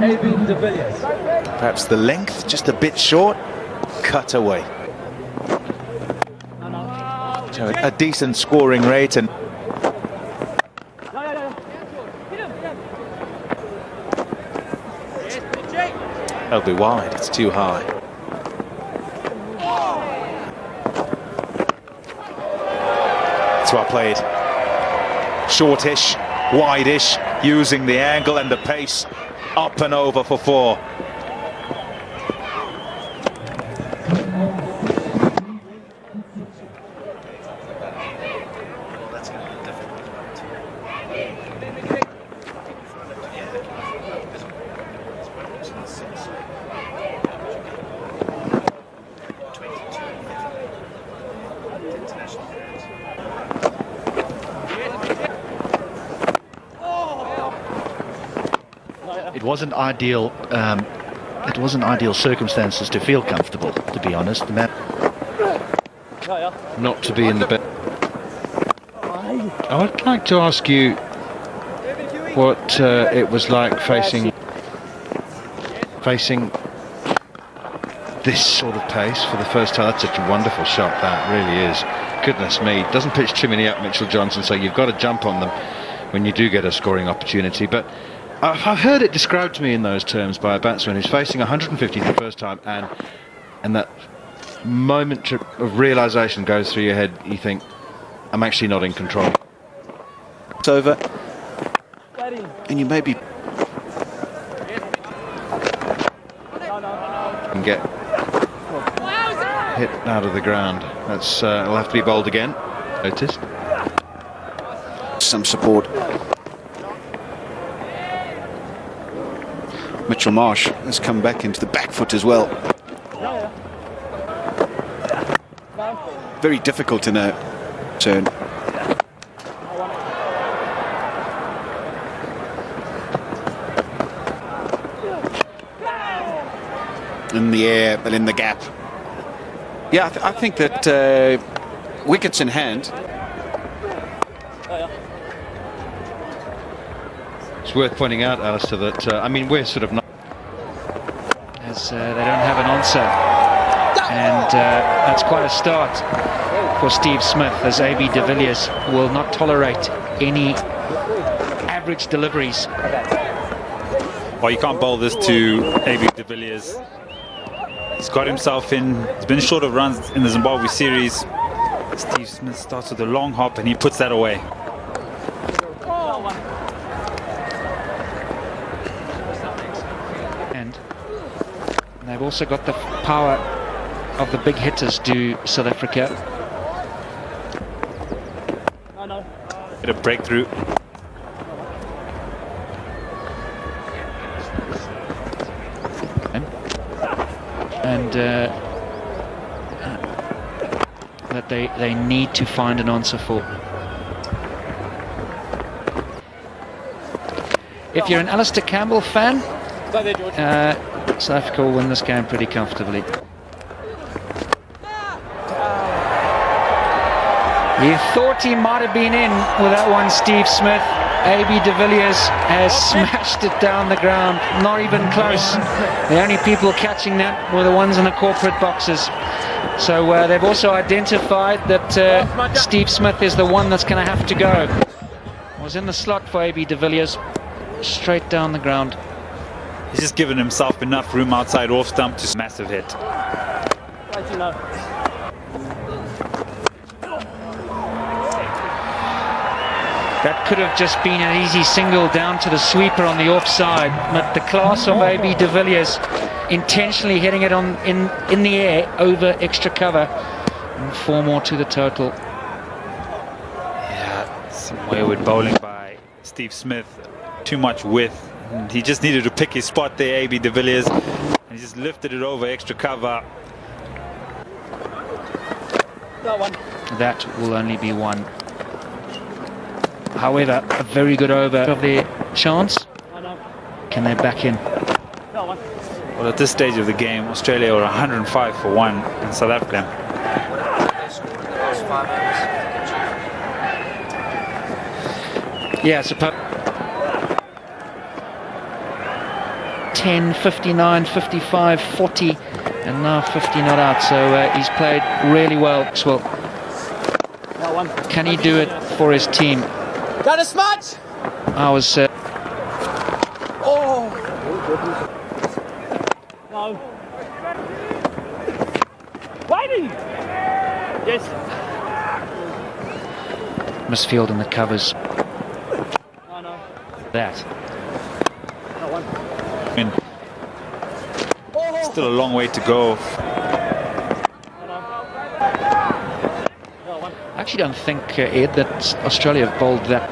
ABD-Spectacular. Perhaps the length just a bit short. Cut away. So a decent scoring rate, and that'll be wide. It's too high. That's well played. Shortish, wide-ish, using the angle and the pace. Up and over for 4. It wasn't ideal. It wasn't ideal circumstances to feel comfortable, to be honest. The man not to be in the bed. I would like to ask you what it was like facing this sort of pace for the first time. That's such a wonderful shot, that really is. Goodness me, doesn't pitch too many up, Mitchell Johnson, so you've got to jump on them when you do get a scoring opportunity. But I've heard it described to me in those terms by a batsman who's facing 150 for the first time, and that moment of realisation goes through your head. You think, I'm actually not in control. It's over, and you maybe can get hit out of the ground. That's it'll have to be bowled again. Noticed some support. Mitchell Marsh has come back into the back foot as well. Very difficult in a turn. In the air, but in the gap. Yeah, I think that wickets in hand. It's worth pointing out, Alistair, that I mean, we're sort of not, as they don't have an answer, and that's quite a start for Steve Smith, as ABD-Villiers will not tolerate any average deliveries. Well, you can't bowl this to ABD-Villiers. He's got himself in. He's been short of runs in the Zimbabwe series. Steve Smith starts with a long hop and he puts that away. And they've also got the power of the big hitters to South Africa. Bit of breakthrough. And that they need to find an answer for. If you're an Alistair Campbell fan, South Africa will win this game pretty comfortably. You thought he might have been in with that one, Steve Smith. ABD-Villiers has smashed it down the ground, not even close. The only people catching that were the ones in the corporate boxes. So they've also identified that Steve Smith is the one that's going to have to go. Was in the slot for ABD-Villiers, straight down the ground. He's just given himself enough room outside off stump to massive hit. That could have just been an easy single down to the sweeper on the offside, but the class of ABD-Villiers intentionally hitting it in the air over extra cover, and 4 more to the total. Yeah, some wayward bowling by Steve Smith. Too much width. And he just needed to pick his spot there, ABD-Villiers, and he just lifted it over extra cover. That will only be 1. However, a very good over of their chance. Can they back in? Well, at this stage of the game, Australia are 105 for 1 in South Africa. Yeah, suppose. 10, 59, 55, 40, and now 50 not out. So he's played really well. Can he do it for his team? Got a smudge! I was... Oh! No. Waiting! Yes. Misfield in the covers. No, no. That. Still a long way to go. I actually don't think, Ed, that Australia have bowled that.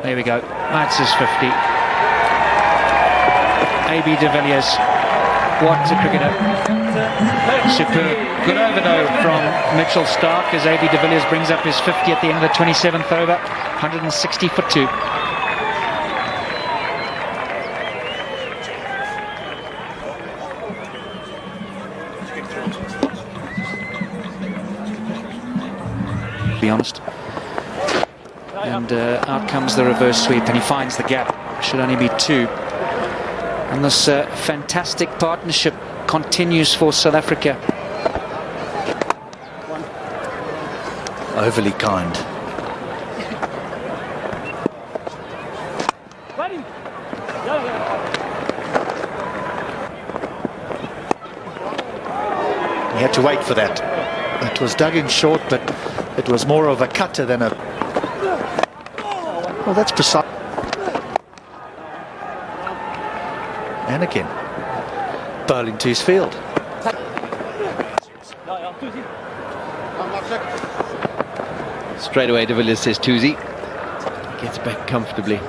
There we go. That's his 50. A.B. Villiers. What a cricketer. Superb. Good over though from Mitchell Starc as A.B. Villiers brings up his 50 at the end of the 27th over. 160 for 2. Be honest. And out comes the reverse sweep and he finds the gap. Should only be 2. And this fantastic partnership continues for South Africa. Overly kind. He had to wait for that. It was dug in short, but it was more of a cutter than a... Well, that's precise. And again, bowling to his field. Straight away, De Villiers says Tuzi. Gets back comfortably.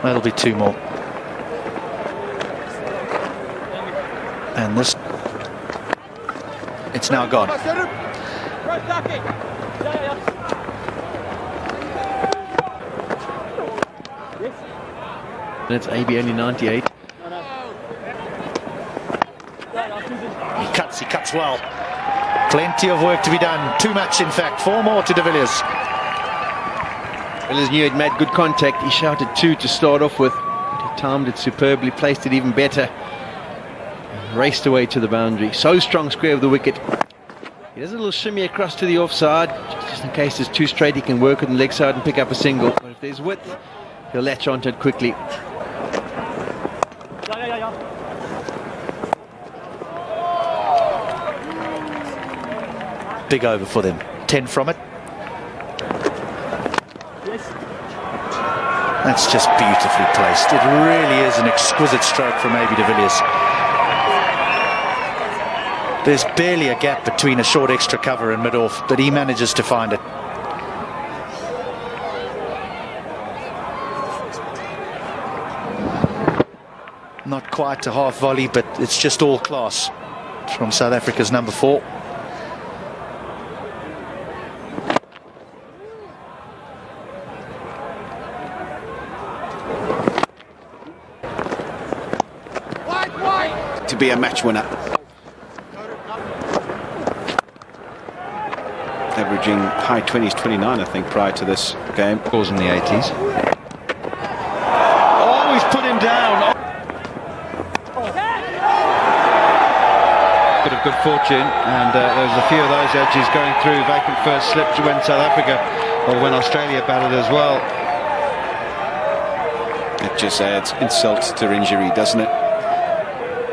That'll be 2 more. And this... It's now gone. It's AB only 98. He cuts well. Plenty of work to be done. Too much, in fact. 4 more to De Villiers. Villiers knew he'd made good contact. He shouted 2 to start off with. But he timed it superbly, placed it even better. And raced away to the boundary. So strong square of the wicket. He does a little shimmy across to the offside. Just in case there's 2 straight, he can work on the leg side and pick up a single. But if there's width, he'll latch onto it quickly. Big over for them. 10 from it. That's just beautifully placed. It really is an exquisite stroke from A.B. de Villiers. There's barely a gap between a short extra cover and mid-off, but he manages to find it. Not quite a half volley, but it's just all class from South Africa's number 4. To be a match winner. Averaging high 20s, 29 I think prior to this game. Scores in the 80s. Oh, he's put him down. Bit of good fortune, and there's a few of those edges going through vacant first slip to when South Africa, or when Australia batted as well. It just adds insult to injury, doesn't it?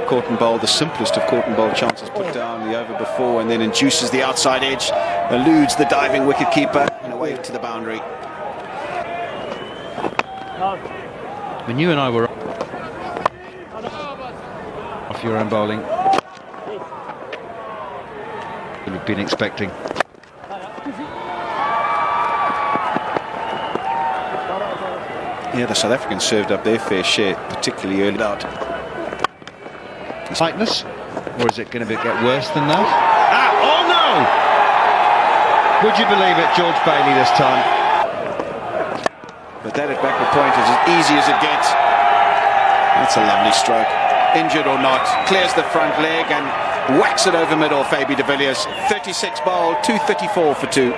Caught and bowl, the simplest of caught and bowl chances, put down the over before and then induces the outside edge, eludes the diving wicketkeeper and away to the boundary. When you and I were off your own bowling, we've been expecting. Yeah, the South Africans served up their fair share, particularly early out. Tightness, or is it going to get worse than that? Oh Would you believe it, George Bailey this time? But that at backward point is as easy as it gets. That's a lovely stroke. Injured or not, clears the front leg and whacks it over mid-off. AB de Villiers, 36 bowled, 234 for 2.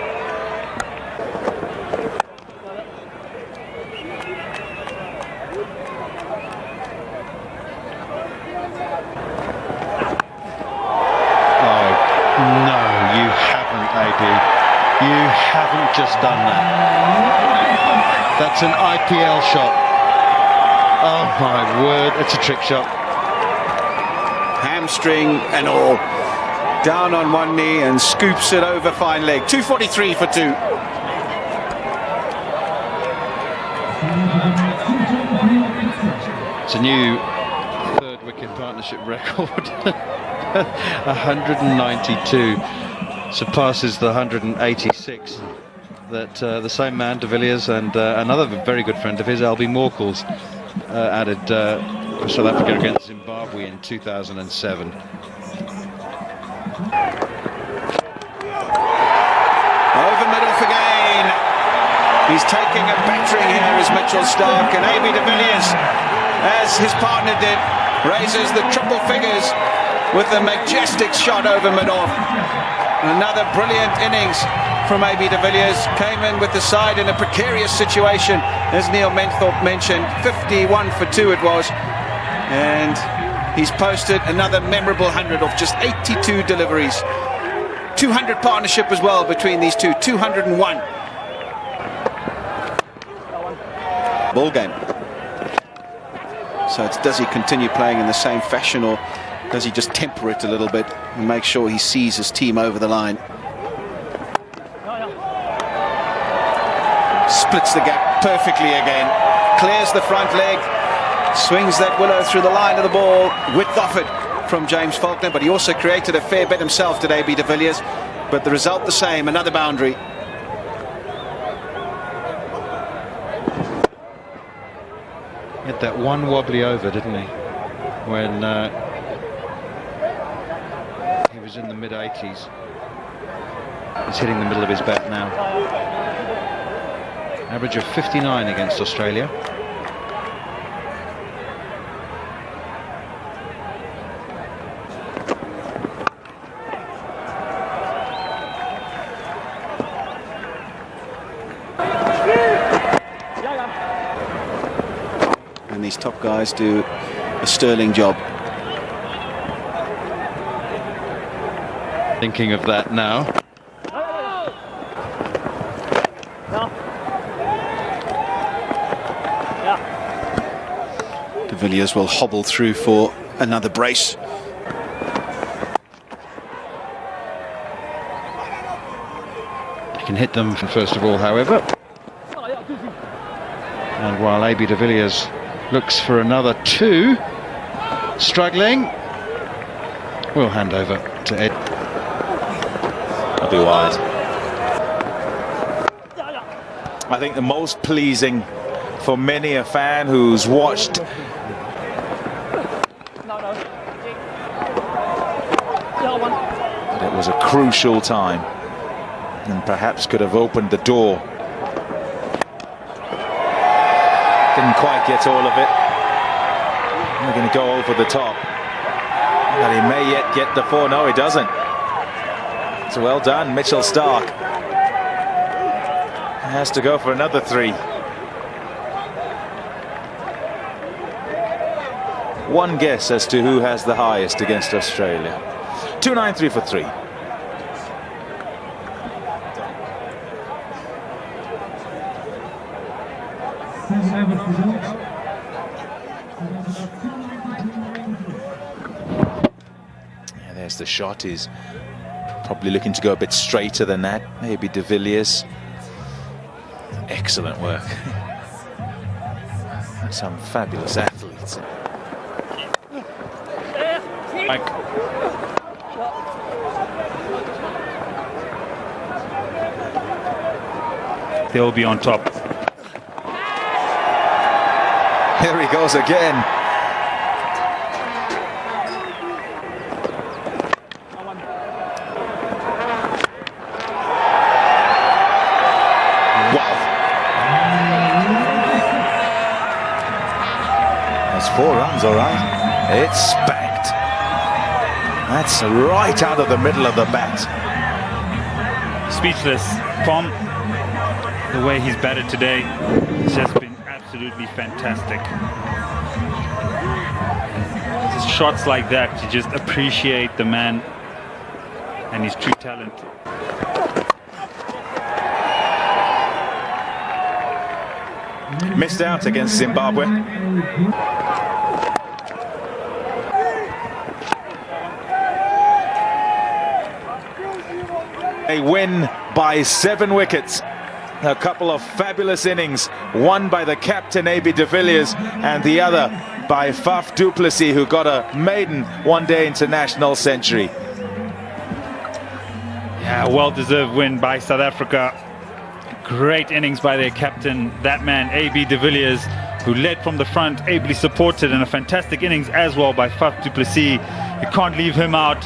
No, you haven't, AB. You haven't just done that. That's an IPL shot. Oh my word, it's a trick shot. Hamstring and all. Down on one knee and scoops it over fine leg. 243 for 2. It's a new third wicket partnership record. 192 surpasses the 186 that the same man, de Villiers, and another very good friend of his, Albie Morkles, added for South Africa against Zimbabwe in 2007. Over mid-off again. He's taking a battering here as Mitchell Starc, and AB de Villiers, as his partner did, raises the triple figures with a majestic shot over mid-off. Another brilliant innings from AB de Villiers. Came in with the side in a precarious situation, as Neil Menthorpe mentioned. 51 for 2 it was, and he's posted another memorable 100 off just 82 deliveries. 200 partnership as well between these two. 201. Ball game. So it's, does he continue playing in the same fashion, or does he just temper it a little bit and make sure he sees his team over the line? Splits the gap perfectly again. Clears the front leg. Swings that willow through the line of the ball. Width off it from James Faulkner, but he also created a fair bit himself today, AB de Villiers. But the result the same, another boundary. He had that one wobbly over, didn't he? When he was in the mid-80s. He's hitting the middle of his bat now. Average of 59 against Australia. And these top guys do a sterling job. Thinking of that now. De Villiers will hobble through for another brace. He can hit them first of all, however. And while AB de Villiers looks for another 2, struggling, we'll hand over to Ed. I'll be wide. I think the most pleasing for many a fan who's watched but it was a crucial time and perhaps could have opened the door. Didn't quite get all of it. We're going to go over the top. But he may yet get the 4. No, he doesn't. So well done, Mitchell Starc. He has to go for another 3. One guess as to who has the highest against Australia. 293 for 3. Yeah, there's the shot. He's probably looking to go a bit straighter than that. Maybe de Villiers. Excellent work. Some fabulous athletes. They'll be on top. Here he goes again. 4 runs, all right. It's spanked. That's right out of the middle of the bat. Speechless. Pom, the way he's batted today, has just been absolutely fantastic. Just shots like that, you just appreciate the man and his true talent. Missed out against Zimbabwe. A win by 7 wickets. A couple of fabulous innings, one by the captain ABD-Villiers and the other by Faf du Plessis, who got a maiden one-day international century. Yeah, well-deserved win by South Africa. Great innings by their captain, that man ABD-Villiers, who led from the front, ably supported, and a fantastic innings as well by Faf du Plessis. You can't leave him out.